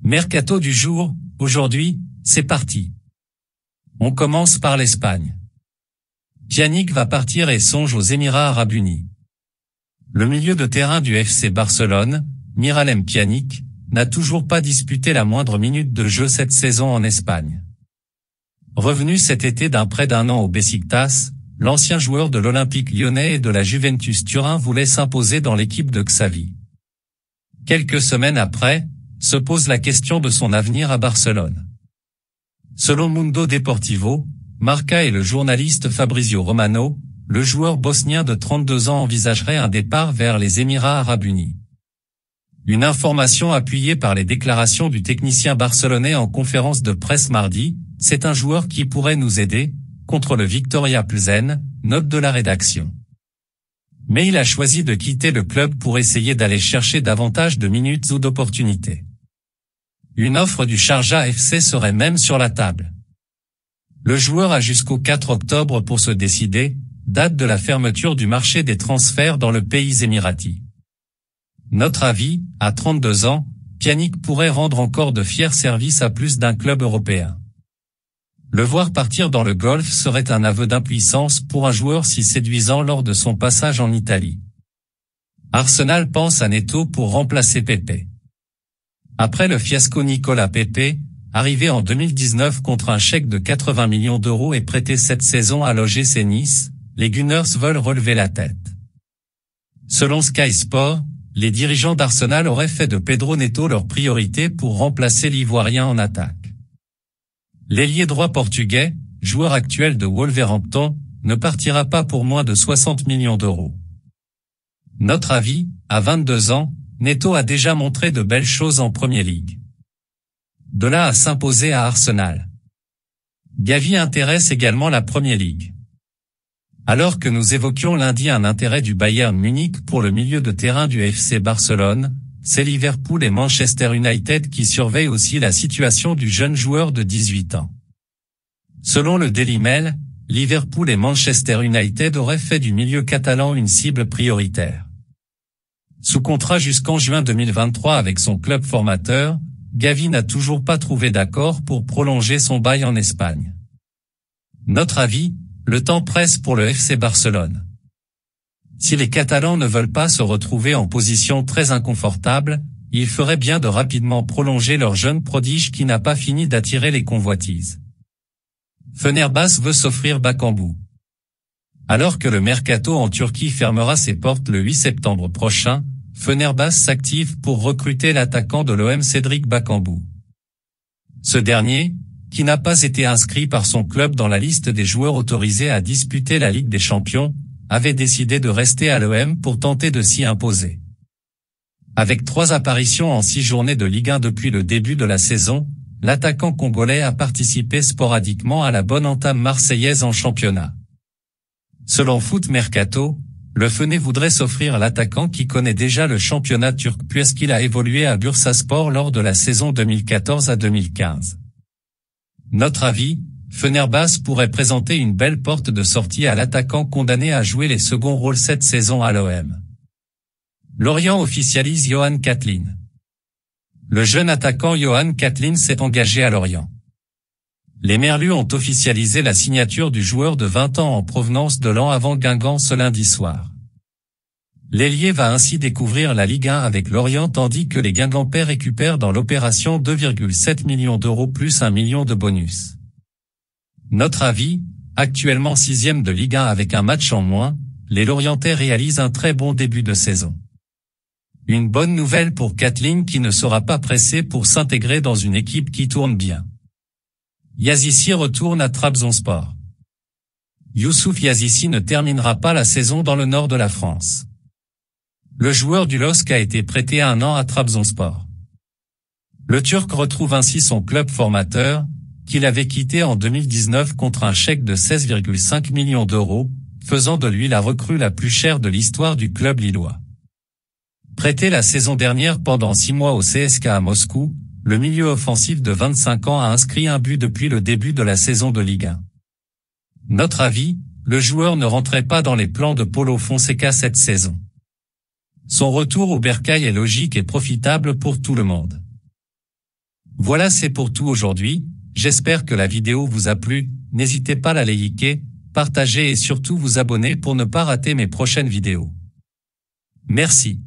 Mercato du jour, aujourd'hui, c'est parti. On commence par l'Espagne. Pjanic va partir et songe aux Émirats Arabes Unis. Le milieu de terrain du FC Barcelone, Miralem Pjanic, n'a toujours pas disputé la moindre minute de jeu cette saison en Espagne. Revenu cet été d'un prêt d'1 an au Beşiktaş, l'ancien joueur de l'Olympique lyonnais et de la Juventus Turin voulait s'imposer dans l'équipe de Xavi. Quelques semaines après, se pose la question de son avenir à Barcelone. Selon Mundo Deportivo, Marca et le journaliste Fabrizio Romano, le joueur bosnien de 32 ans envisagerait un départ vers les Émirats Arabes Unis. Une information appuyée par les déclarations du technicien barcelonais en conférence de presse mardi, c'est un joueur qui pourrait nous aider, contre le Victoria Plzen, note de la rédaction. Mais il a choisi de quitter le club pour essayer d'aller chercher davantage de minutes ou d'opportunités. Une offre du Sharjah FC serait même sur la table. Le joueur a jusqu'au 4 octobre pour se décider, date de la fermeture du marché des transferts dans le pays émirati. Notre avis, à 32 ans, Pjanic pourrait rendre encore de fiers services à plus d'un club européen. Le voir partir dans le Golfe serait un aveu d'impuissance pour un joueur si séduisant lors de son passage en Italie. Arsenal pense à Neto pour remplacer Pepe. Après le fiasco Nicolas Pepe, arrivé en 2019 contre un chèque de 80 millions d'euros et prêté cette saison à l'OGC Nice, les Gunners veulent relever la tête. Selon Sky Sport, les dirigeants d'Arsenal auraient fait de Pedro Neto leur priorité pour remplacer l'Ivoirien en attaque. L'ailier droit portugais, joueur actuel de Wolverhampton, ne partira pas pour moins de 60 millions d'euros. Notre avis, à 22 ans, Neto a déjà montré de belles choses en Premier League. De là à s'imposer à Arsenal. Gavi intéresse également la Premier League. Alors que nous évoquions lundi un intérêt du Bayern Munich pour le milieu de terrain du FC Barcelone, c'est Liverpool et Manchester United qui surveillent aussi la situation du jeune joueur de 18 ans. Selon le Daily Mail, Liverpool et Manchester United auraient fait du milieu catalan une cible prioritaire. Sous contrat jusqu'en juin 2023 avec son club formateur, Gavi n'a toujours pas trouvé d'accord pour prolonger son bail en Espagne. Notre avis, le temps presse pour le FC Barcelone. Si les Catalans ne veulent pas se retrouver en position très inconfortable, il ferait bien de rapidement prolonger leur jeune prodige qui n'a pas fini d'attirer les convoitises. Fenerbahçe veut s'offrir Bakambu. Alors que le mercato en Turquie fermera ses portes le 8 septembre prochain, Fenerbahçe s'active pour recruter l'attaquant de l'OM Cédric Bakambu. Ce dernier, qui n'a pas été inscrit par son club dans la liste des joueurs autorisés à disputer la Ligue des Champions, avait décidé de rester à l'OM pour tenter de s'y imposer. Avec 3 apparitions en 6 journées de Ligue 1 depuis le début de la saison, l'attaquant congolais a participé sporadiquement à la bonne entame marseillaise en championnat. Selon Foot Mercato, le Fener voudrait s'offrir l'attaquant qui connaît déjà le championnat turc puisqu'il a évolué à Bursaspor lors de la saison 2014 à 2015. Notre avis, Fenerbahçe pourrait présenter une belle porte de sortie à l'attaquant condamné à jouer les seconds rôles cette saison à l'OM. Lorient officialise Yohan Catlin. Le jeune attaquant Yohan Catlin s'est engagé à Lorient. Les Merlus ont officialisé la signature du joueur de 20 ans en provenance de l'an avant Guingamp ce lundi soir. L'ailier va ainsi découvrir la Ligue 1 avec Lorient tandis que les Guingampais récupèrent dans l'opération 2,7 millions d'euros plus 1 million de bonus. Notre avis, actuellement 6e de Ligue 1 avec un match en moins, les Lorientais réalisent un très bon début de saison. Une bonne nouvelle pour Catlin qui ne sera pas pressé pour s'intégrer dans une équipe qui tourne bien. Yazissi retourne à Trabzonspor. Youssouf Yazissi ne terminera pas la saison dans le nord de la France. Le joueur du LOSC a été prêté 1 an à Trabzonspor. Le Turc retrouve ainsi son club formateur, qu'il avait quitté en 2019 contre un chèque de 16,5 millions d'euros, faisant de lui la recrue la plus chère de l'histoire du club lillois. Prêté la saison dernière pendant 6 mois au CSKA Moscou, le milieu offensif de 25 ans a inscrit un but depuis le début de la saison de Ligue 1. Notre avis, le joueur ne rentrait pas dans les plans de Paulo Fonseca cette saison. Son retour au bercail est logique et profitable pour tout le monde. Voilà, c'est pour tout aujourd'hui. J'espère que la vidéo vous a plu. N'hésitez pas à la liker, partager et surtout vous abonner pour ne pas rater mes prochaines vidéos. Merci.